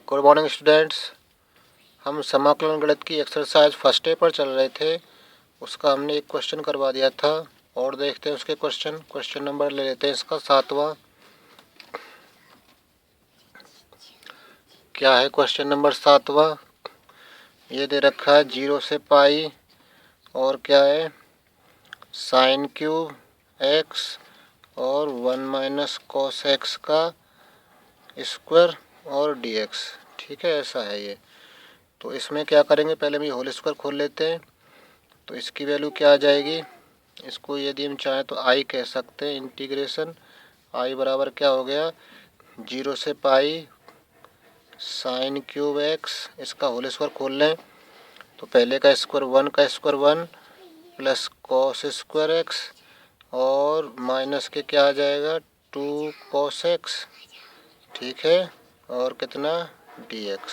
Good morning students. हम समाकलन गणित की एक्सरसाइज फर्स्ट डे पर चल रहे थे। उसका हमने एक क्वेश्चन करवा दिया था और देखते हैं उसके क्वेश्चन नंबर ले लेते हैं इसका 7वां। क्या है क्वेश्चन नंबर 7वां? ये दे रखा है 0 से पाई और क्या है साइन क्यूब एक्स और 1 माइनस कॉस एक्स का स्क्वायर और dx। ठीक है, ऐसा है ये। तो इसमें क्या करेंगे, पहले हम ये होल स्क्वायर खोल लेते हैं। तो इसकी वैल्यू क्या आ जाएगी, इसको यदि हम चाहें तो आई कह सकते हैं। इंटीग्रेशन आई बराबर क्या हो गया, 0 से पाई साइन क्यूब एक्स, इसका होल स्क्वायर खोल लें तो पहले का स्क्वायर 1 का square 1 plus cos square x और माइनस के क्या आ जाएगा 2 कॉस एक्स। ठीक है, और कितना dx।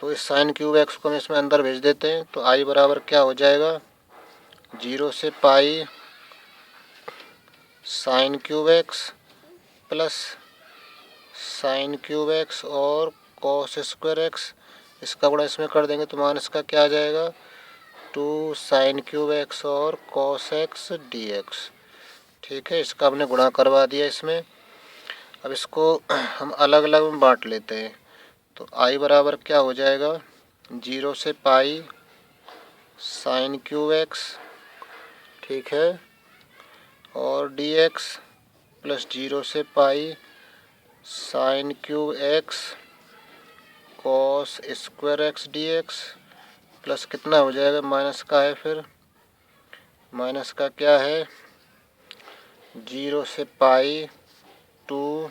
तो इस साइन क्यूब एक्स को हम इसमें अंदर भेज देते हैं। तो आई बराबर क्या हो जाएगा 0 से pi sine cube x plus sine cube x और कॉस स्क्वायर एक्स, इसका गुणा इसमें कर देंगे तो माइनस का क्या आ जाएगा 2 साइन क्यूब एक्स और कॉस एक्स dx। ठीक है, इसका हमने गुणा करवा दिया इसमें। अब इसको हम अलग अलग में बांट लेते हैं। तो आई बराबर क्या हो जाएगा 0 से पाई साइन क्यूब एक्स, ठीक है, और dx प्लस 0 से pi sine cube x cos square x dx plus कितना हो जाएगा, माइनस का है, फिर माइनस का क्या है 0 से पाई 2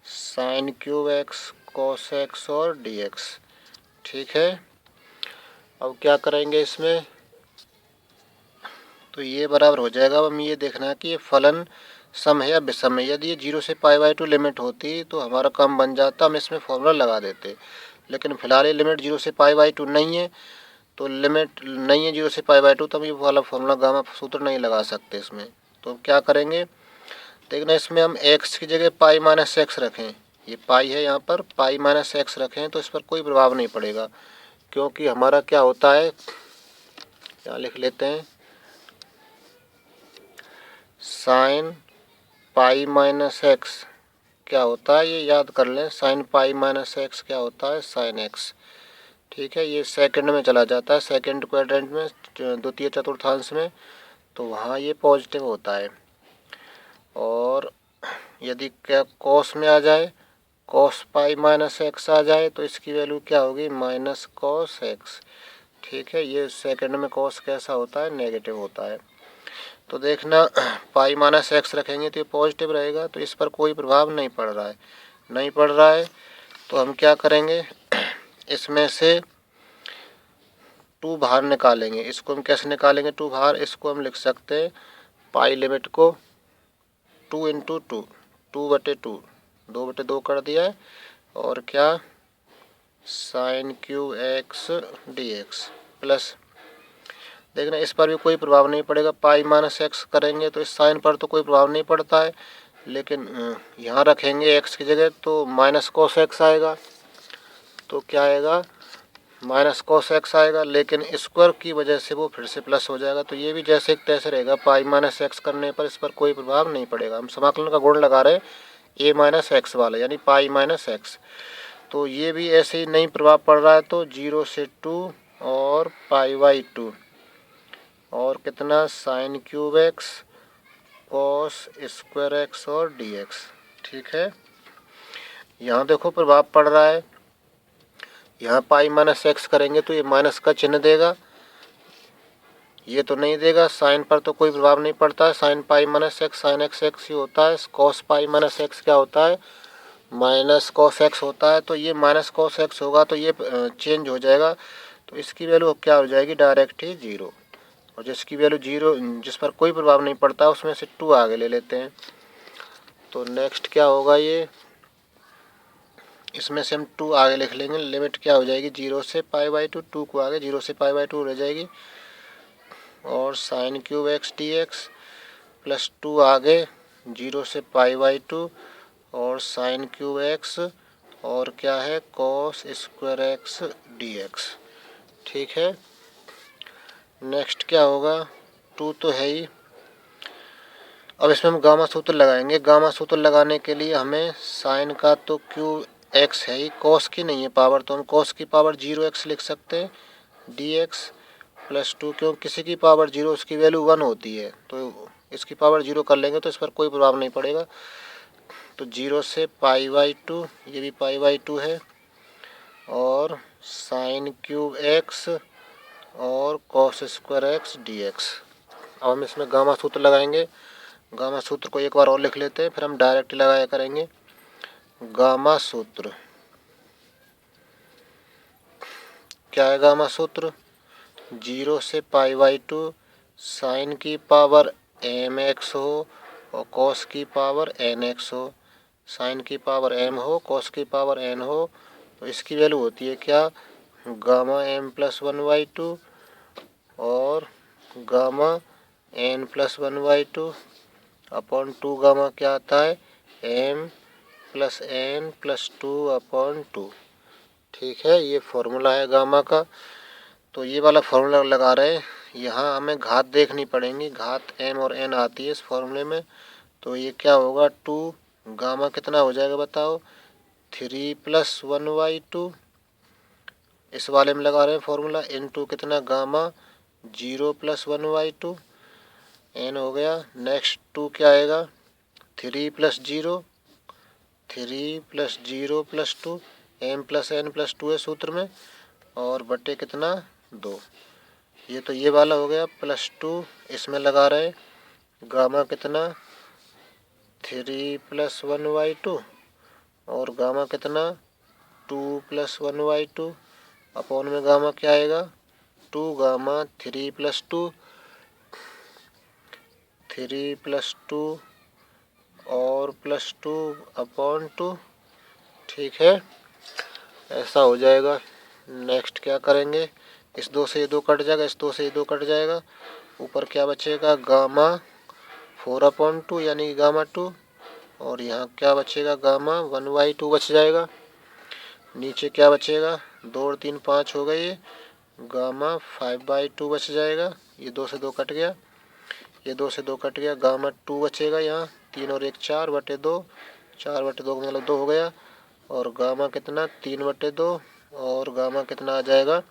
sine cube x cos x और dx। ठीक है, अब क्या करेंगे इसमें, तो ये बराबर हो जाएगा। अब हम ये देखना है कि ये फलन सम है या विषम है। यदि ये 0 से पाई/2 लिमिट होती तो हमारा काम बन जाता, हम इसमें फॉर्मूला लगा देते। लेकिन फिलहाल ये लिमिट 0 से पाई/2 नहीं है, तो लिमिट नहीं है 0 से पाई/2, तो हम ये वाला फॉर्मूला गामा सूत्र नहीं लगा सकते इसमें। तो क्या करेंगे, देखना इसमें हम x की जगह पाई माइनस एक्स रखें। ये पाई है, यहाँ पर पाई माइनस एक्स रखें तो इस पर कोई प्रभाव नहीं पड़ेगा, क्योंकि हमारा क्या होता है, यहाँ लिख लेते हैं साइन पाई माइनस एक्स क्या होता है, ये याद कर लें। साइन पाई माइनस एक्स क्या होता है, साइन एक्स। ठीक है, ये सेकंड में चला जाता है, सेकंड क्वाड्रेंट में, द्वितीय चतुर्थांश में, तो वहाँ ये पॉजिटिव होता है। और यदि क्या कॉस में आ जाए, कॉस पाई माइनस एक्स आ जाए तो इसकी वैल्यू क्या होगी माइनस कॉस एक्स। ठीक है, ये सेकंड में कॉस कैसा होता है, नेगेटिव होता है। तो देखना पाई माइनस एक्स रखेंगे तो ये पॉजिटिव रहेगा, तो इस पर कोई प्रभाव नहीं पड़ रहा है, नहीं पड़ रहा है। तो हम क्या करेंगे, इसमें से 2 बाहर निकालेंगे। इसको हम कैसे निकालेंगे 2 बाहर, इसको हम लिख सकते हैं पाई लिमिट को 2 इंटू 2, 2/2, 2/2 कर दिया है, और क्या sine cube x dx plus, देखना इस पर भी कोई प्रभाव नहीं पड़ेगा। पाई माइनस एक्स करेंगे तो इस साइन पर तो कोई प्रभाव नहीं पड़ता है, लेकिन यहाँ रखेंगे एक्स की जगह तो माइनस कॉस एक्स आएगा। तो क्या आएगा माइनस कॉस एक्स आएगा, लेकिन स्क्वायर की वजह से वो फिर से प्लस हो जाएगा। तो ये भी जैसे तैसे रहेगा, पाई माइनस एक्स करने पर इस पर कोई प्रभाव नहीं पड़ेगा। हम समाकलन का गुण लगा रहे हैं ए माइनस एक्स वाला, यानी पाई माइनस एक्स। तो ये भी ऐसे ही नहीं प्रभाव पड़ रहा है, तो 0 से 2 और पाई/2 और कितना sine cube x cos square x और dx। ठीक है, यहाँ देखो प्रभाव पड़ रहा है, यहाँ पाई माइनस एक्स करेंगे तो ये माइनस का चिन्ह देगा, ये तो नहीं देगा। साइन पर तो कोई प्रभाव नहीं पड़ता है, sine pi minus x sine x x ही होता है। कॉस पाई माइनस एक्स क्या होता है, माइनस कॉस एक्स होता है। तो ये माइनस कॉस एक्स होगा तो ये चेंज हो जाएगा, तो इसकी वैल्यू क्या हो जाएगी डायरेक्ट ही 0। और जिसकी वैल्यू 0, जिस पर कोई प्रभाव नहीं पड़ता, उसमें से 2 आगे ले लेते हैं। तो नेक्स्ट क्या होगा, ये इसमें से हम 2 आगे लिख लेंगे। लिमिट क्या हो जाएगी 0 से पाई/2, 2 को आगे 0 से पाई/2 रह जाएगी, और sine cube x dx plus 2 आगे 0 से पाई/2 और साइन क्यूब एक्स और क्या है cos square x D x. ठीक है, नेक्स्ट क्या होगा, 2 तो है ही। अब इसमें हम गामा सूत्र लगाएंगे। गामा सूत्र लगाने के लिए हमें साइन का तो क्यू एक्स है ही, कॉस की नहीं है पावर, तो हम कॉस की पावर 0x लिख सकते हैं डी एक्स प्लस 2, क्यों किसी की पावर 0 उसकी वैल्यू 1 होती है, तो इसकी पावर 0 कर लेंगे तो इस पर कोई प्रभाव नहीं पड़ेगा। तो 0 से π/2, ये भी π/2 है, और साइन क्यूब एक्स और cos square x D x. अब हम इसमें गामा सूत्र लगाएंगे। गामा सूत्र को एक बार और लिख लेते हैं, फिर हम डायरेक्ट लगाया करेंगे। गामा सूत्र क्या है, गामा सूत्र 0 से π/2 साइन की पावर mx हो और कॉस की पावर nx हो। साइन की पावर m हो, कॉस की पावर n हो, तो इसकी वैल्यू होती है क्या, गामा m+1/2 और गामा n+1/2 अपॉन 2 गामा क्या आता है m+n+2/2। ठीक है, ये फॉर्मूला है गामा का। तो ये वाला फॉर्मूला लगा रहे हैं, यहाँ हमें घात देखनी पड़ेंगी, घात m और n आती है इस फॉर्मूले में। तो ये क्या होगा, 2 गामा कितना हो जाएगा बताओ, 3+1/2, इस वाले में लगा रहे हैं फॉर्मूला, इनटू कितना गामा 0+1/2 n हो गया। नेक्स्ट 2 क्या आएगा, 3+0 3+0+2 m+n+2 है सूत्र में, और बटे कितना 2। ये तो ये वाला हो गया, +2 इसमें लगा रहे गामा कितना 3+1/2 और गामा कितना 2+1/2 अपॉन में गामा क्या आएगा 2 गामा 3+2 और +2/2। ठीक है, ऐसा हो जाएगा। नेक्स्ट क्या करेंगे, इस 2 से ये 2 कट जाएगा, इस 2 से ये 2 कट जाएगा, ऊपर क्या बचेगा गामा 4/2 यानी गामा 2, और यहाँ क्या बचेगा गामा 1/2 बच जाएगा। नीचे क्या बचेगा, 2 और 3 5 हो गए, ये गामा 5/2 बच जाएगा। ये 2 से 2 कट गया, ये 2 से 2 कट गया, गामा 2 बचेगा यहाँ, 3 और 1 4/2, 4/2 का मतलब 2 हो गया, और गामा कितना 3/2, और गामा कितना आ जाएगा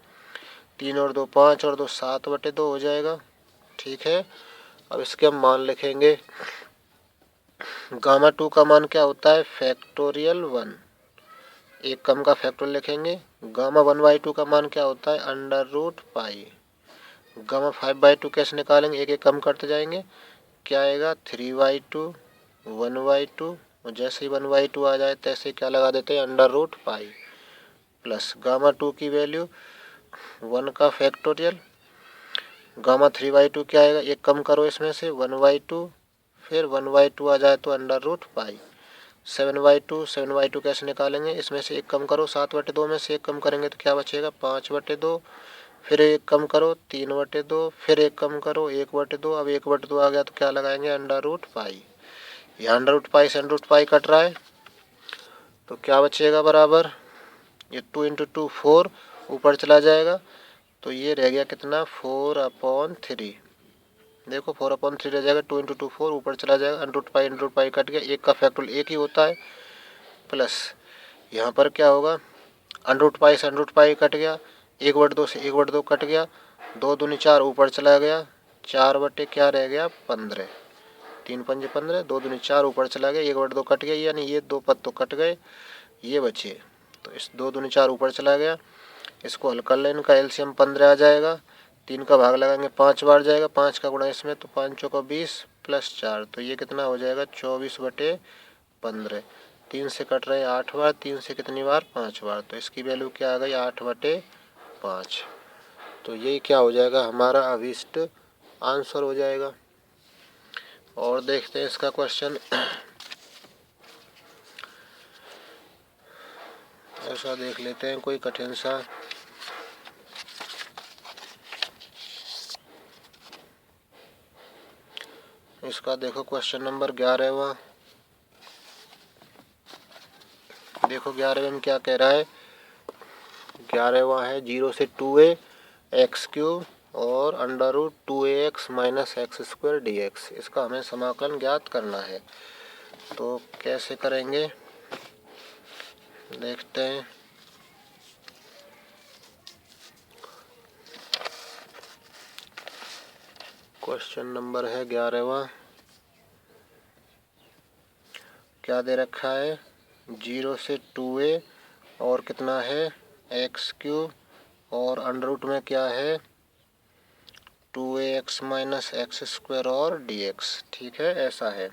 3 और 2 5 और 2 7/2 हो जाएगा। ठीक है, अब इसके हम मान लिखेंगे। गामा 2 का मान क्या होता है, फैक्टोरियल 1, एक कम का फैक्टोरियल लिखेंगे। गामा 1/2 का मान क्या होता है, √π। गामा 5/2 कैसे निकालेंगे, एक एक कम करते जाएंगे, क्या आएगा 3/2 1/2, और जैसे ही 1/2 आ जाए तैसे क्या लगा देते हैं √π, प्लस गामा 2 की वैल्यू 1 का फैक्टोरियल। गामा 3/2 क्या आएगा, एक कम करो इसमें से 1/2, फिर 1/2 आ जाए तो √π। 7/2 कैसे निकालेंगे, इसमें से एक कम करो, 7/2 में से एक कम करेंगे तो क्या बचेगा 5/2, फिर एक कम करो 3/2, फिर एक कम करो 1/2। अब 1/2 आ गया तो क्या लगाएंगे √π। यहाँ √π से √π कट रहा है, तो क्या बचेगा बराबर, ये 2 × 2 4 ऊपर चला जाएगा, तो ये रह गया कितना 4/3। देखो 4/3 रह जाएगा, 2 × 2 4 ऊपर चला जाएगा, √π कट गया, एक का फैक्टोरियल एक ही होता है, प्लस यहाँ पर क्या होगा √π से √π कट गया, 1/2 से 1/2 कट गया, 2 दूनी 4 ऊपर चला गया, 4 क्या रह गया 15, 3 × 5 15, 2 दूनी 4 ऊपर चला गया, 1/2 कट गया, यानी ये 2 पद तो कट गए, ये बचे, तो इस 2 दूनी 4 ऊपर चला गया, इसको हल कर लें, इनका एलसीएम 15 आ जाएगा, 3 का भाग लगाएंगे 5 बार जाएगा, 5 का गुणा इसमें तो 5 चौका 20 प्लस 4, तो ये कितना हो जाएगा 24/15। 3 से कट रहे हैं 8 बार, 3 से कितनी बार 5 बार, तो इसकी वैल्यू क्या आ गई 8/5। तो यही क्या हो जाएगा हमारा अभीष्ट आंसर हो जाएगा। और देखते हैं इसका क्वेश्चन। ऐसा देख लेते हैं कोई कठिन सा। इसका देखो क्वेश्चन नंबर 11वां। देखो देखो 11वें में क्या कह रहा है, 11वां है 0 से 2a एक्स क्यूब और under root 2ax minus x square dx। इसका हमें समाकलन ज्ञात करना है। तो कैसे करेंगे देखते हैं। क्वेश्चन नंबर है 11वां। क्या दे रखा है, 0 से 2a और कितना है एक्स क्यूब और अंडर रूट में क्या है 2ax माइनस एक्स स्क्वायर और dx। ठीक है, ऐसा है।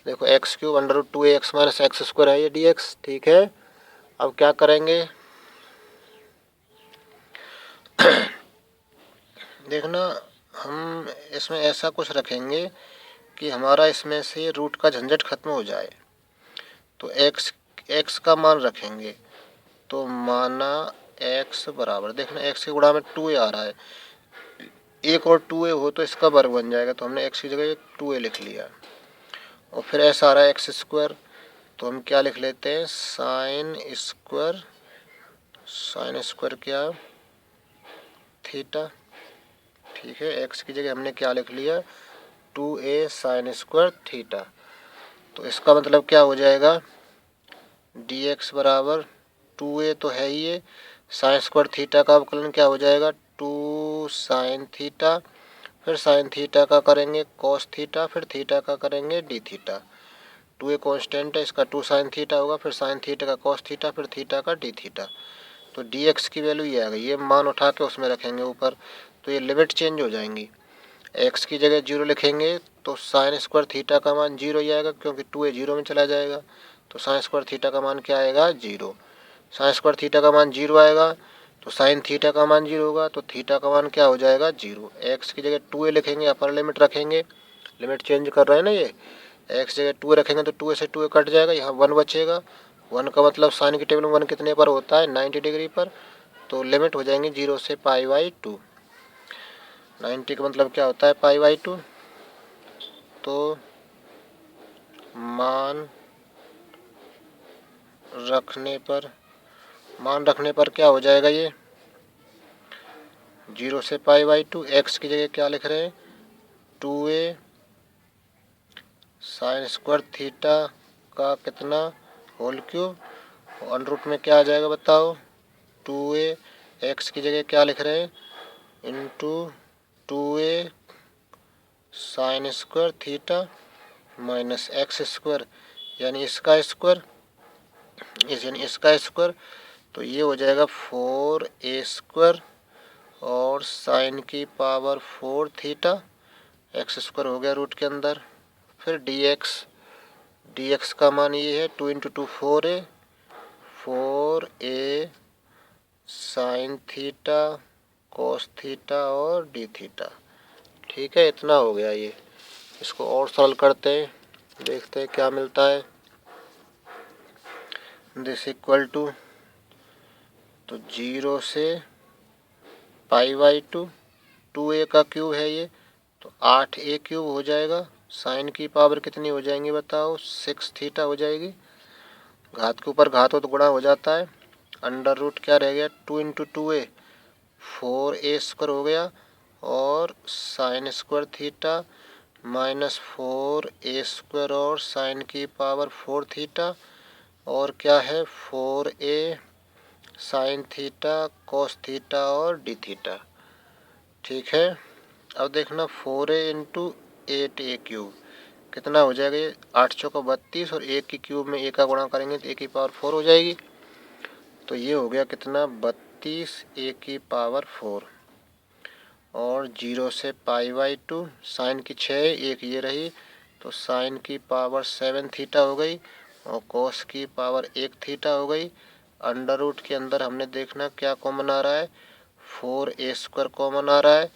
देखो x cube under root 2ax minus x square है ये dx। ठीक है, अब क्या करेंगे देखना, हम इसमें ऐसा कुछ रखेंगे कि हमारा इसमें से रूट का झंझट खत्म हो जाए। तो x का मान रखेंगे, तो माना x बराबर, देखना x के गुणा में 2a आ रहा है, एक और 2a हो तो इसका वर्ग बन जाएगा, तो हमने x की जगह 2a लिख लिया। और फिर ऐसा आ रहा है एक्स स्क्वायर, तो हम क्या लिख लेते हैं साइन स्क्वायर क्या थीटा। ठीक है, x की जगह हमने क्या लिख लिया 2a साइन स्क्वायर थीटा। तो इसका मतलब क्या हो जाएगा dx बराबर 2a तो है ही ये, साइन स्क्वायर थीटा का अवकलन क्या हो जाएगा 2 साइन थीटा, फिर साइन थीटा का करेंगे कॉस थीटा, फिर थीटा का करेंगे डी थीटा। 2a कांस्टेंट है, इसका 2 साइन थीटा होगा, फिर साइन थीटा का कॉस थीटा, फिर थीटा का डी थीटा। तो dx की वैल्यू ये आ गई, ये मान उठा के उसमें रखेंगे ऊपर, तो ये लिमिट चेंज हो जाएंगी। x की जगह 0 लिखेंगे तो साइन स्क्वायर थीटा का मान 0 ही आएगा, क्योंकि 2a 0 में चला जाएगा। तो साइन स्क्वायर थीटा का मान क्या आएगा 0। साइन स्क्वायर थीटा का मान 0 आएगा तो साइन थीटा का मान 0 होगा, तो थीटा का मान क्या हो जाएगा 0। x की जगह 2a लिखेंगे, अपर लिमिट रखेंगे, लिमिट चेंज कर रहे हैं ना ये, x जगह 2a रखेंगे तो 2a से 2a कट जाएगा, यहाँ 1 बचेगा। 1 का मतलब साइन की टेबल में 1 कितने पर होता है 90 डिग्री पर, तो लिमिट हो जाएंगी 0 से π/2। 90 का मतलब क्या होता है π/2। तो मान रखने पर क्या हो जाएगा ये 0 से π/2। x की जगह क्या लिख रहे हैं 2a साइन स्क्वायर थीटा का कितना होल क्यूब, अंडर रूट में क्या आ जाएगा बताओ 2a, x की जगह क्या लिख रहे हैं into 2a sine square theta minus x square, यानी इसका स्क्वायर तो ये हो जाएगा 4a स्क्वायर और साइन की पावर 4 थीटा, एक्स स्क्वायर हो गया रूट के अंदर। फिर dx का मान ये है 2 × 2 4a sine theta cos theta और डी थीटा। ठीक है, इतना हो गया ये। इसको और सरल करते हैं, देखते हैं क्या मिलता है। दिस इक्वल टू, तो 0 से π/2, 2a का क्यूब है ये, तो 8a क्यूब हो जाएगा। साइन की पावर कितनी हो जाएंगी बताओ 6 थीटा हो जाएगी, घात के ऊपर घात हो तो गुणा हो जाता है। अंडर रूट क्या रह गया 2 × 2a 4a स्क्वायर हो गया, और sine square theta minus 4a square और साइन की पावर 4 थीटा, और क्या है 4a sine theta cos theta और डी थीटा। ठीक है, अब देखना 4a × 8a क्यूब कितना हो जाएगा ये 8 चौका 32, और 1 की क्यूब में 1 का गुणा करेंगे तो 1 की पावर 4 हो जाएगी। तो ये हो गया कितना 32 1 की पावर 4, और 0 से π/2 साइन की 6 एक ये रही, तो साइन की पावर 7 थीटा हो गई, और कॉस की पावर 1 थीटा हो गई। अंडर रूट के अंदर हमने देखना क्या कॉमन आ रहा है 4a स्क्वायर कॉमन आ रहा है,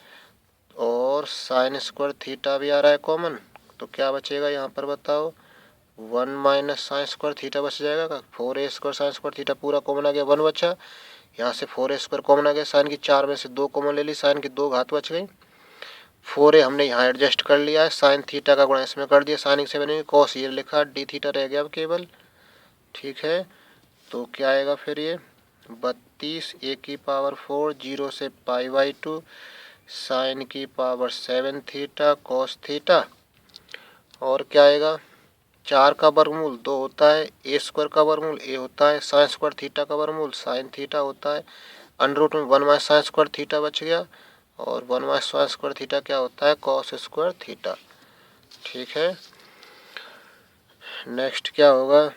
और साइन स्क्वायर थीटा भी आ रहा है कॉमन। तो क्या बचेगा यहाँ पर बताओ 1 माइनस साइन स्क्वायर थीटा बच जाएगा। 4a square sine square theta पूरा कॉमन आ गया, 1 बचा। यहाँ से 4a स्क्वायर कॉमन आ गया, साइन की 4 में से 2 कॉमन ले ली, साइन की 2 घात बच गई। 4a हमने यहाँ एडजस्ट कर लिया है, साइन थीटा का गुणा इसमें कर दिया, साइन से बनेगी कॉस ये लिखा, डी थीटा रह गया अब केवल। ठीक है, तो क्या आएगा फिर ये 32 ए की पावर 4 0 से π/2 साइन की पावर 7 थीटा कॉस थीटा। और क्या आएगा 4 का वर्गमूल 2 होता है, ए स्क्वायर का वर्गमूल ए होता है, साइन स्क्वायर थीटा का वर्गमूल साइन थीटा होता है। अंडर रूट में 1 माइनस साइन स्क्वायर थीटा बच गया और 1 माइनस साइन स्क्वायर थीटा क्या होता है कॉस स्क्वायर थीटा। ठीक है, नेक्स्ट क्या होगा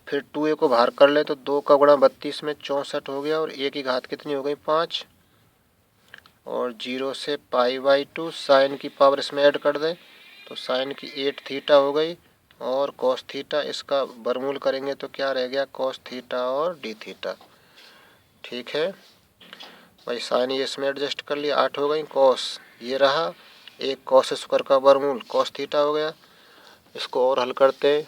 फिर 2a को बाहर कर ले तो 2 का गुणा 32 में 64 हो गया और a की घात कितनी हो गई 5 और 0 से π/2 साइन की पावर इसमें ऐड कर दें तो साइन की 8 थीटा हो गई और कॉस थीटा इसका वर्गमूल करेंगे तो क्या रह गया कॉस थीटा और डी थीटा। ठीक है भाई, साइन ये इसमें एडजस्ट कर लिया 8 हो गई, कॉस ये रहा एक कॉस स्क्वायर का वर्गमूल कॉस थीटा हो गया। इसको और हल करते हैं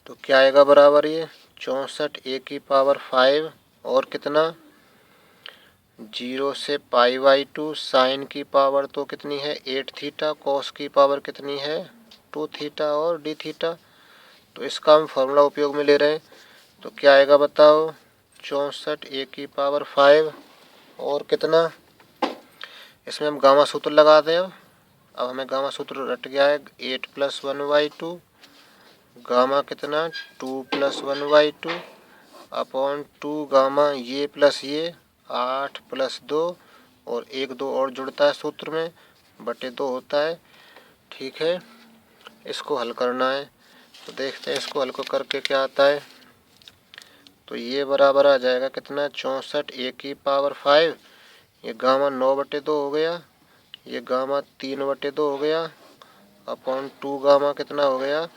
तो क्या आएगा बराबर ये 64 ए की पावर 5 और कितना 0 से π/2 साइन की पावर तो कितनी है 8 थीटा कॉस की पावर कितनी है 2 थीटा और डी थीटा। तो इसका हम फॉर्मूला उपयोग में ले रहे हैं तो क्या आएगा बताओ 64 ए की पावर 5 और कितना इसमें हम गामा सूत्र लगा दें। अब हमें गामा सूत्र रट गया है 8 + 1/2 गामा कितना 2 + 1/2 अपॉन 2 गामा ये प्लस ये 8 + 2 और 1 2 और जुड़ता है सूत्र में बटे 2 होता है। ठीक है, इसको हल करना है तो देखते हैं इसको हल को करके क्या आता है। तो ये बराबर आ जाएगा कितना 64 ए की पावर 5 ये गामा 9/2 हो गया, ये गामा 3/2 हो गया अपॉन 2 गामा कितना हो गया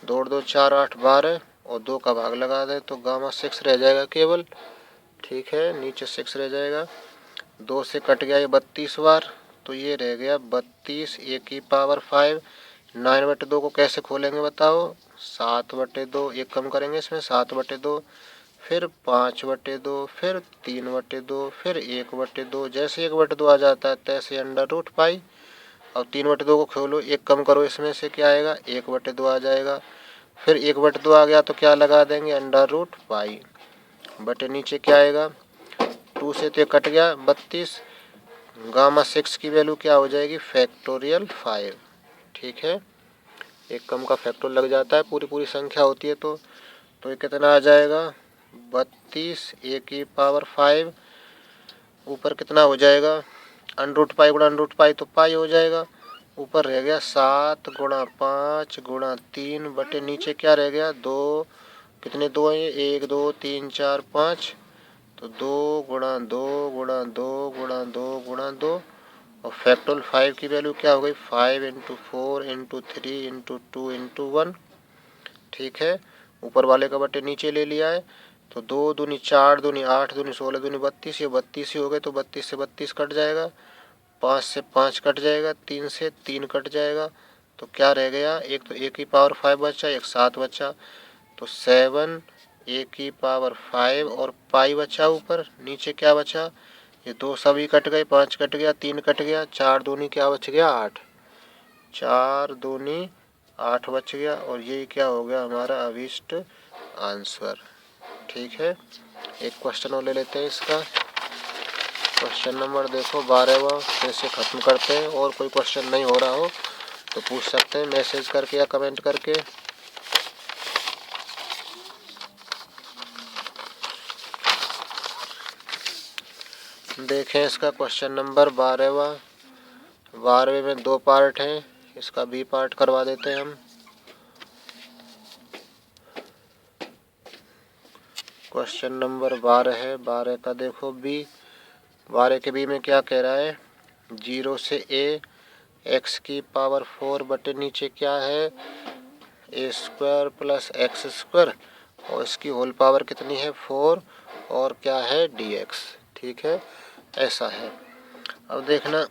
2 2 4 8 12 और 2 का भाग लगा दे तो गामा 6 रह जाएगा केवल। ठीक है, नीचे 6 रह जाएगा, 2 से कट गया ये 32 बार तो ये रह गया 32 ए की पावर 5। 9/2 को कैसे खोलेंगे बताओ 7/2 एक कम करेंगे इसमें 7/2 फिर 5/2 फिर 3/2 फिर 1/2 जैसे 1/2 आ जाता है तैसे अंडर रूट पाई। अब 3/2 को खोलो एक कम करो इसमें से क्या आएगा 1/2 आ जाएगा, फिर 1/2 आ गया तो क्या लगा देंगे अंडर रूट पाई बटे नीचे क्या आएगा 2 से तो कट गया 32 गामा 6 की वैल्यू क्या हो जाएगी फैक्टोरियल 5। ठीक है, एक कम का फैक्टर लग जाता है पूरी संख्या होती है तो ये कितना आ जाएगा 32 ए की पावर 5 ऊपर कितना हो जाएगा अंडर रूट पाई गुणा अंडर रूट पाई तो पाई हो जाएगा, ऊपर रह गया 7 × 5 × 3 बटे नीचे क्या रह गया 2 कितने 2 है 1 2 3 4 5 तो 2 × 2 × 2 × 2 × 2 और फैक्टोरियल 5 की वैल्यू क्या हो गई 5 × 4 × 3 × 2 × 1। ठीक है, ऊपर वाले का बटे नीचे ले लिया है तो 2 दूनी 4 दूनी 8 दूनी 16 दूनी 32 ये 32 ही हो गए तो 32 से 32 कट जाएगा, 5 से 5 कट जाएगा, 3 से 3 कट जाएगा तो क्या रह गया एक तो ए की पावर 5 बचा एक 7 बचा तो 7 ए की पावर 5 और पाई बचा ऊपर नीचे क्या बचा ये 2 सभी कट गए 5 कट गया 3 कट गया 4 दूनी क्या बच गया 8 4 दूनी 8 बच गया और ये क्या हो गया हमारा अभीष्ट आंसर। ठीक है, एक क्वेश्चन और ले लेते हैं इसका क्वेश्चन नंबर देखो 12वां फिर से ख़त्म करते हैं और कोई क्वेश्चन नहीं हो रहा हो तो पूछ सकते हैं मैसेज करके या कमेंट करके। देखें इसका क्वेश्चन नंबर 12वां 12वें में 2 पार्ट हैं, इसका बी पार्ट करवा देते हैं हम। क्वेश्चन नंबर 12 है, 12 का देखो बी, 12 के बी में क्या कह रहा है 0 से a x की पावर 4 बटे नीचे क्या है a² + x² और इसकी होल पावर कितनी है 4 और क्या है dx। ठीक है, ऐसा है। अब देखना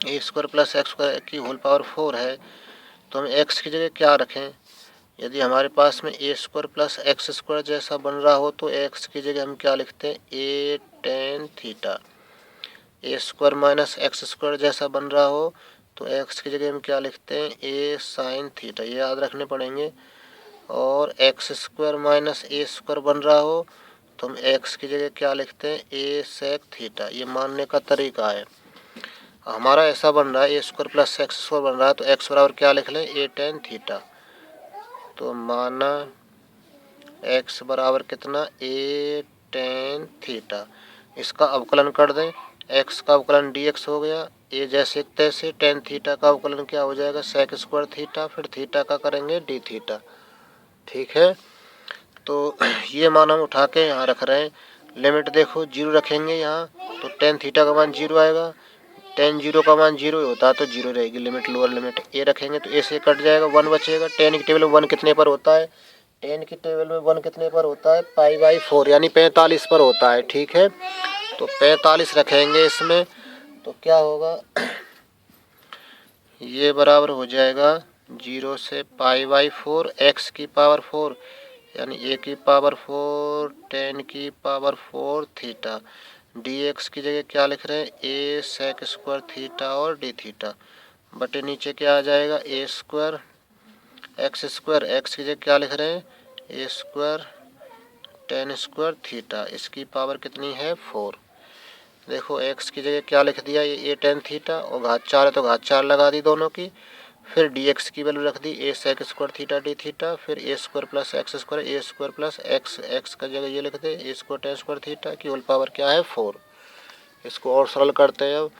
a² + x² की होल पावर 4 है तो हम x की जगह क्या रखें, यदि हमारे पास में a² + x² जैसा बन रहा हो तो x की जगह हम क्या लिखते हैं a tan theta, a² - x² जैसा बन रहा हो तो x की जगह हम क्या लिखते हैं a sin थीटा, ये याद रखने पड़ेंगे। और एक्स स्क्वायर माइनस ए स्क्वायर बन रहा हो तो हम एक्स की जगह क्या लिखते हैं, ए सेक थीटा। ये मानने का तरीका है। हमारा ऐसा बन रहा है ए स्क्वायर प्लस एक्स स्क्वायर बन रहा है, तो एक्स बराबर क्या लिख लें, ए टेन थीटा। तो माना एक्स बराबर कितना, ए टेन थीटा। इसका अवकलन कर दें, एक्स का अवकलन डी एक्स हो गया, ए जैसे तैसे, टेन थीटा का अवकलन क्या हो जाएगा, सेक स्क्वायर थीटा, फिर थीटा का करेंगे डी थीटा। ठीक है, तो ये मान हम उठा के यहाँ रख रहे हैं। लिमिट देखो जीरो रखेंगे यहाँ तो टेन थीटा का मान जीरो आएगा, टेन जीरो का मान जीरो ही होता है तो जीरो रहेगी लिमिट, लोअर लिमिट। ए रखेंगे तो ए से कट जाएगा, वन बचेगा। टेन की टेबल में वन कितने पर होता है, टेन की टेबल में वन कितने पर होता है, पाई बाई 4 यानी 45 पर होता है। ठीक है, तो 45 रखेंगे इसमें, तो क्या होगा, ये बराबर हो जाएगा 0 से पाई बाई 4 एक्स की पावर 4 यानी ए की पावर 4 टेन की पावर 4 थीटा। डी एक्स की जगह क्या लिख रहे हैं, ए सेक स्क्वायर थीटा और डी थीटा बटे नीचे क्या आ जाएगा, ए स्क्वायर एक्स स्क्वायर, एक्स की जगह क्या लिख रहे हैं, ए स्क्वायर टेन स्क्वायर थीटा। इसकी पावर कितनी है, 4। देखो एक्स की जगह क्या लिख दिया, ये ए टेन थीटा और घात 4 है तो घात 4 लगा दी दोनों की। फिर डी एक्स की वैल्यू रख दी, a sec square theta d theta, फिर a square plus x square, a square plus x, x का जगह ये लिख दे a square tan square theta की होल पावर क्या है, 4। इसको और सरल करते हैं, अब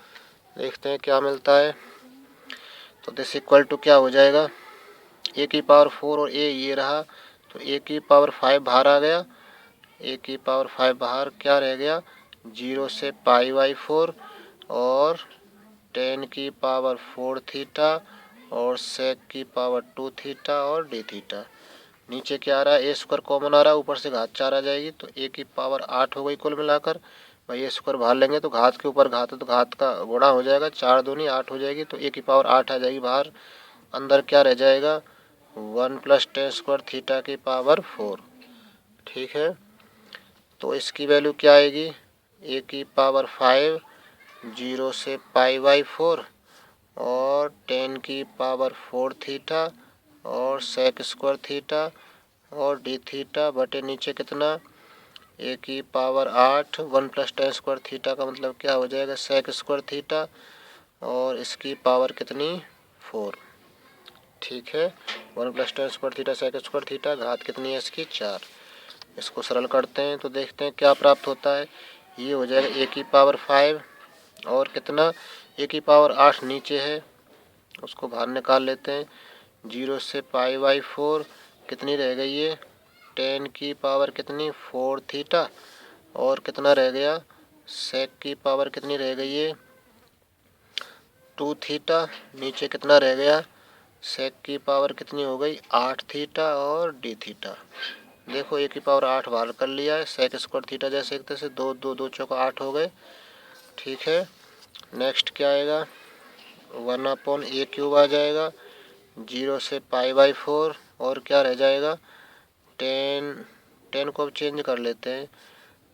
देखते हैं क्या मिलता है। तो दिस इक्वल टू क्या हो जाएगा, ए की पावर 4 और ए ये रहा, तो ए की पावर 5 बाहर आ गया, ए की पावर 5 बाहर क्या रह गया, 0 से पाई बाई 4 और टेन की पावर 4 थीटा और सेक की पावर 2 थीटा और डी थीटा। नीचे क्या आ रहा है, ए स्क्वायर कॉमन आ रहा है, ऊपर से घात 4 आ जाएगी तो ए की पावर 8 हो गई कुल मिलाकर। भाई ए स्क्वायर बाहर लेंगे तो घात के ऊपर घात है तो घात का गुणा हो जाएगा, 4 दूनी 8 हो जाएगी, तो ए की पावर 8 आ जाएगी बाहर। अंदर क्या रह जाएगा, 1 प्लस टेन स्क्वायर थीटा की पावर 4। ठीक है, तो इसकी वैल्यू क्या आएगी, ए की पावर 5 0 से पाई बाई 4 और टेन की पावर 4 थीटा और सेक स्क्वायर थीटा और डी थीटा बटे नीचे कितना, ए की power 8 1 plus tan square theta का मतलब क्या हो जाएगा, सेक स्क्वायर थीटा और इसकी पावर कितनी, 4। ठीक है, 1 plus tan square theta sec square theta, घात कितनी है इसकी, 4। इसको सरल करते हैं तो देखते हैं क्या प्राप्त होता है। ये हो जाएगा ए की पावर 5 और कितना, ए की पावर 8 नीचे है उसको बाहर निकाल लेते हैं, 0 से पाई बाई 4 कितनी रह गई है, टेन की पावर कितनी 4 थीटा और कितना रह गया, सेक की पावर कितनी रह गई है 2 थीटा, नीचे कितना रह गया, सेक की पावर कितनी हो गई 8 थीटा और डी थीटा। देखो ए की पावर 8 बाहर कर लिया है, सेक स्क्वायर थीटा जैसे एक तरह से 2 2 2 चौका 8 हो गए। ठीक है, नेक्स्ट क्या आएगा, 1 अपॉन ए क्यूब आ जाएगा, 0 से पाई बाई 4 और क्या रह जाएगा, टेन को अब चेंज कर लेते हैं,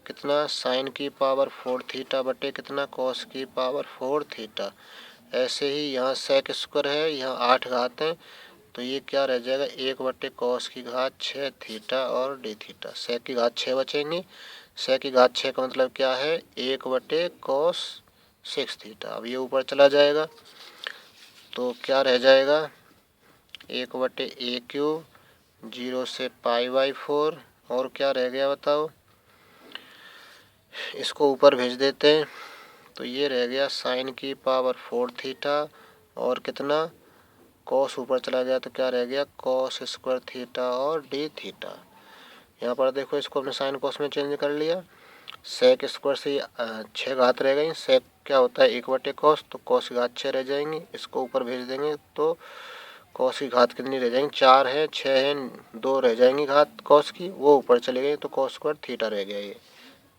कितना साइन की पावर 4 थीटा बटे कितना कॉस की पावर 4 थीटा। ऐसे ही यहाँ सेक स्क्वायर है, यहाँ 8 घात हैं तो ये क्या रह जाएगा, 1 बटे कॉस की घात 6 थीटा और डी थीटा। सेक की घात 6 बचेंगी, सेक की घात 6 का मतलब क्या है, 1 बटे कॉस 6 थीटा। अब ये ऊपर चला जाएगा तो क्या रह जाएगा, 1 बटे ए क्यूब 0 से पाई बाई 4 और क्या रह गया बताओ, इसको ऊपर भेज देते हैं तो ये रह गया साइन की पावर 4 थीटा और कितना कॉस ऊपर चला गया तो क्या रह गया, कॉस स्क्वायर थीटा और डी थीटा। यहाँ पर देखो इसको अपने साइन कॉस में चेंज कर लिया, सेक स्क्वायर से 6 घात रह गई, सेक क्या होता है 1 बटे कॉस, तो कॉस की घात 6 रह जाएंगी, इसको ऊपर भेज देंगे तो कॉस की घात कितनी रह जाएंगी, 4 है 6 है 2 रह जाएंगी घात कॉस की, वो ऊपर चली गई तो कॉस स्क्वायर थीटा रह गया ये।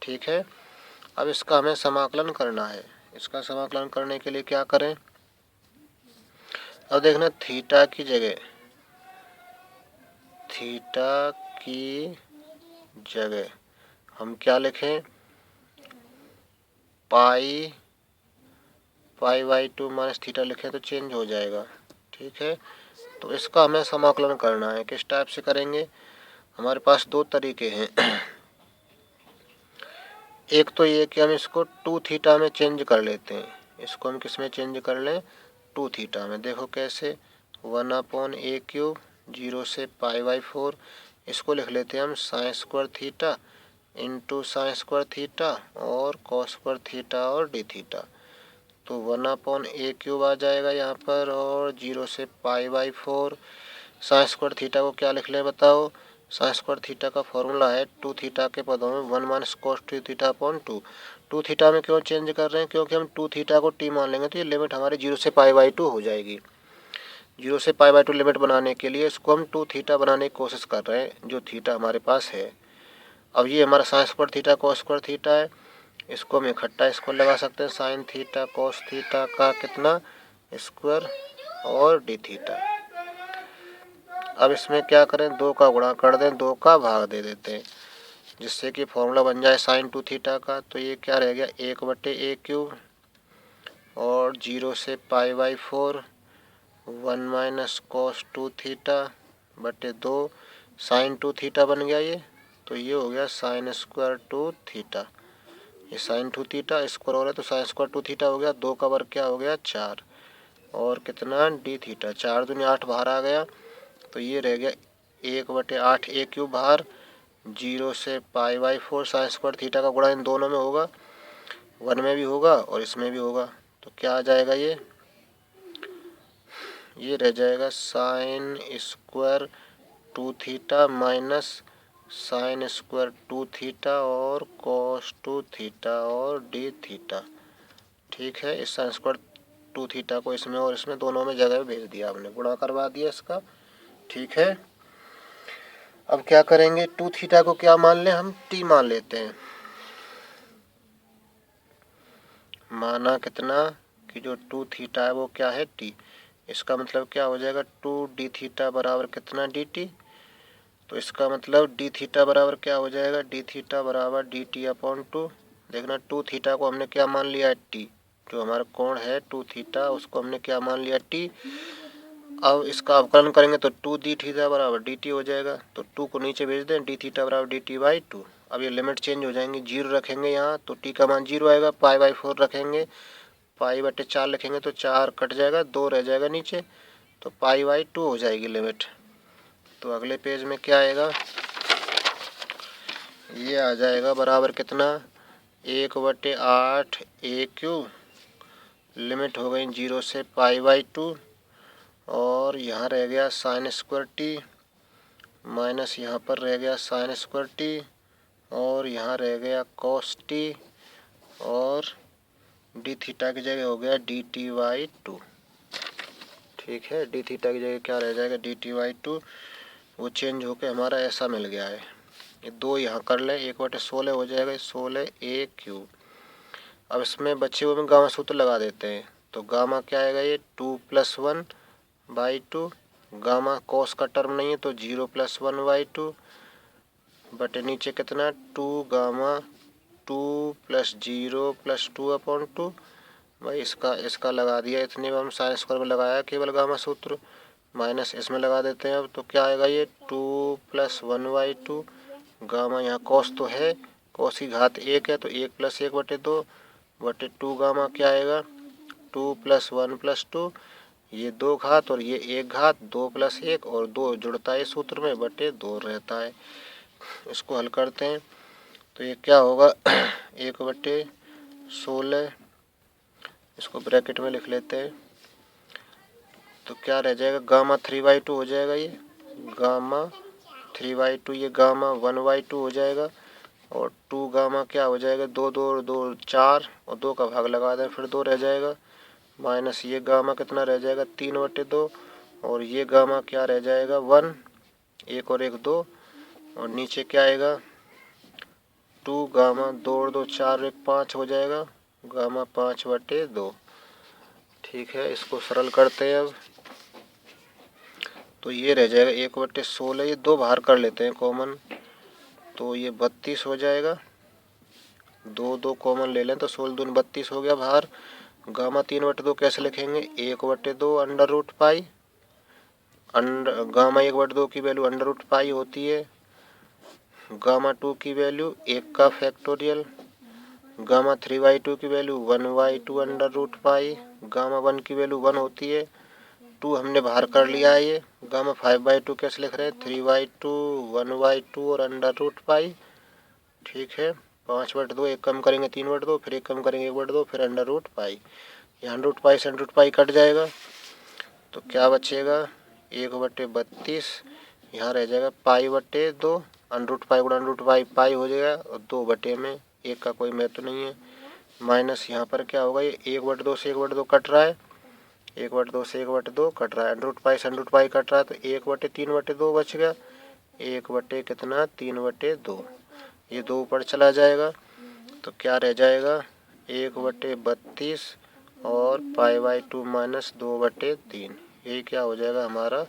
ठीक है, अब इसका हमें समाकलन करना है। इसका समाकलन करने के लिए क्या करें, अब देखना थीटा की जगह हम क्या लिखें, पाई बाई 2 माइनस थीटा लिखें तो चेंज हो जाएगा। ठीक है, तो इसका हमें समाकलन करना है। किस टाइप से करेंगे? हमारे पास दो तरीके हैं। एक तो ये कि हम इसको 2 थीटा में चेंज कर लेते हैं। इसको हम किस में चेंज कर लें? 2 थीटा में। देखो कैसे, 1/a³ 0 से π/4। इसको लिख लेते हैं हम sine square theta into sine square theta और कॉस स्क्वायर थीटा और डी थीटा। तो 1/a³ आ जाएगा यहाँ पर, और 0 से π/4। साइन स्क्वायर थीटा को क्या लिख लें बताओ? साइन स्क्वायर थीटा का फॉर्मूला है 2 थीटा के पदों में 1 minus cos 2 theta upon 2। 2 theta में क्यों चेंज कर रहे हैं? क्योंकि हम 2 थीटा को टी मान लेंगे तो ये लिमिट हमारी 0 से π/2 हो जाएगी। 0 से π/2 लिमिट बनाने के लिए इसको हम 2 थीटा बनाने की कोशिश कर रहे हैं, जो थीटा हमारे पास है। अब ये हमारा sine square theta cos square theta है, इसको हम इकट्ठा इसको लगा सकते हैं। साइन थीटा कॉस थीटा का कितना स्क्वायर और डी थीटा। अब इसमें क्या करें? 2 का गुणा कर दें, 2 का भाग दे देते हैं, जिससे कि फॉर्मूला बन जाए साइन 2 थीटा का। तो ये क्या रह गया? 1/a³ और 0 से π/4 1 माइनस कॉस 2 थीटा बटे 2 साइन 2 थीटा बन गया ये। तो ये हो गया साइन स्क्वायर 2 थीटा। ये साइन 2 थीटा स्क्वायर हो रहा है तो साइन स्क्वायर 2 थीटा हो गया। 2 का वर्ग क्या हो गया? 4 और कितना? D theta. 4 दूनी 8 बाहर आ गया, तो ये रह गया 1/8a³ बाहर। 0 से π/4 साइन स्क्वायर थीटा का गुणा इन दोनों में होगा, 1 में भी होगा और इसमें भी होगा। तो क्या आ जाएगा? ये रह जाएगा sine square 2 theta minus sine square 2 theta और कॉस 2 थीटा और डी थीटा। ठीक है, इस साइन स्क्वायर 2 थीटा को इसमें और इसमें दोनों में जगह भेज दिया हमने, गुणा करवा दिया इसका। ठीक है, अब क्या करेंगे? 2 थीटा को क्या मान लें हम? टी मान लेते हैं। माना कितना कि जो 2 थीटा है वो क्या है? टी। इसका मतलब क्या हो जाएगा? 2 डी थीटा बराबर कितना? D T. तो इसका मतलब डी थीटा बराबर क्या हो जाएगा? डी थीटा बराबर डी टी अपॉन 2। देखना 2 थीटा को हमने क्या मान लिया है? टी। जो हमारा कोण है 2 थीटा उसको हमने क्या मान लिया? टी। अब इसका अवकलन करेंगे तो 2 डी थीटा बराबर डी टी हो जाएगा। तो 2 को नीचे भेज दें, डी थीटा बराबर डी टी बाई 2। अब ये लिमिट चेंज हो जाएंगी, 0 रखेंगे यहाँ तो टी का मान 0 आएगा। π/4 रखेंगे, π/4 लिखेंगे तो 4 कट जाएगा, 2 रह जाएगा नीचे, तो π/2 हो जाएगी लिमिट। तो अगले पेज में क्या आएगा? ये आ जाएगा बराबर कितना? 1/8a³ लिमिट हो गई 0 से π/2 और यहाँ रह गया साइन स्क्वायर टी माइनस यहाँ पर रह गया साइन स्क्वायर टी और यहाँ रह गया कॉस टी और डी थीटा की जगह हो गया डी टी बाई 2। ठीक है, डी थीटा की जगह क्या रह जाएगा? D T by 2। वो चेंज होके हमारा ऐसा मिल गया है। ये 2 यहाँ कर लें, 1/16 हो जाएगा, 16a³। अब इसमें बचे हुए में गामा सूत्र लगा देते हैं। तो गामा क्या आएगा? ये 2 + 1/2। गामा कॉस का टर्म नहीं है तो 0 + 1/2 बटे नीचे कितना? 2 गामा 2 + 0 + 2/2। भाई इसका लगा दिया, इतने में हम साइन स्क्वायर में लगाया केवल गामा सूत्र, माइनस इसमें लगा देते हैं। अब तो क्या आएगा? ये 2 + 1/2। गामा यहाँ कॉस तो है, कॉस की घात 1 है तो 1 + 1/2 बटे 2 गामा क्या आएगा? 2 + 1 + 2, ये 2 घात और ये 1 घात, 2 + 1 और 2 जुड़ता है सूत्र में बटे 2 रहता है। इसको हल करते हैं तो ये क्या होगा? 1/16, इसको ब्रैकेट में लिख लेते हैं तो क्या रह जाएगा? गामा 3/2 हो जाएगा। ये गामा 3/2, ये गामा 1/2 हो जाएगा और 2 गामा क्या हो जाएगा? 2 2 2 4 और 2 का भाग लगा दें फिर 2 रह जाएगा, माइनस ये गामा कितना रह जाएगा? 3/2 और ये गामा क्या रह जाएगा? 1, 1 और 1 2 और नीचे क्या आएगा? 2 गामा 2 और 2 4 और 1 5 हो जाएगा, गामा 5/2। ठीक है, इसको सरल करते हैं अब। तो ये रह जाएगा 1/16, ये 2 बाहर कर लेते हैं कॉमन, तो ये 32 हो जाएगा। 2 2 कॉमन ले लें तो 16 दूनी 32 हो गया बाहर। गामा 3/2 कैसे लिखेंगे? 1/2 अंडर रूट पाई गामा 1/2 की वैल्यू √π होती है, गामा 2 की वैल्यू 1 का फैक्टोरियल, गामा 3/2 की वैल्यू 1/2 √π, गामा 1 की वैल्यू 1 होती है, 2 हमने बाहर कर लिया है। ये गामा 5/2 कैसे लिख रहे हैं, 3/2, 1/2 और √π। ठीक है, 5/2, एक कम करेंगे 3/2, फिर एक कम करेंगे 1/2, फिर √π। यहाँ √π से √π कट जाएगा तो क्या बचेगा, 1/32, यहाँ रह जाएगा π/2, √π गुणा √π पाई हो जाएगा और 2 में 1 का कोई महत्व नहीं है। माइनस यहाँ पर क्या होगा, ये 1/2 से 1/2 कट रहा है, 1/2 से 1/2 कट रहा है, √π से √π कट रहा है तो 1/3/2 बच गया, 1/कितना 3/2, ये 2 ऊपर चला जाएगा तो क्या रह जाएगा 1/32 और π/2 माइनस 2/3, ये क्या हो जाएगा, हमारा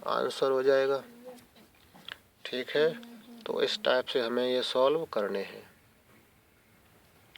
आंसर हो जाएगा। ठीक है, तो इस टाइप से हमें ये सॉल्व करने हैं।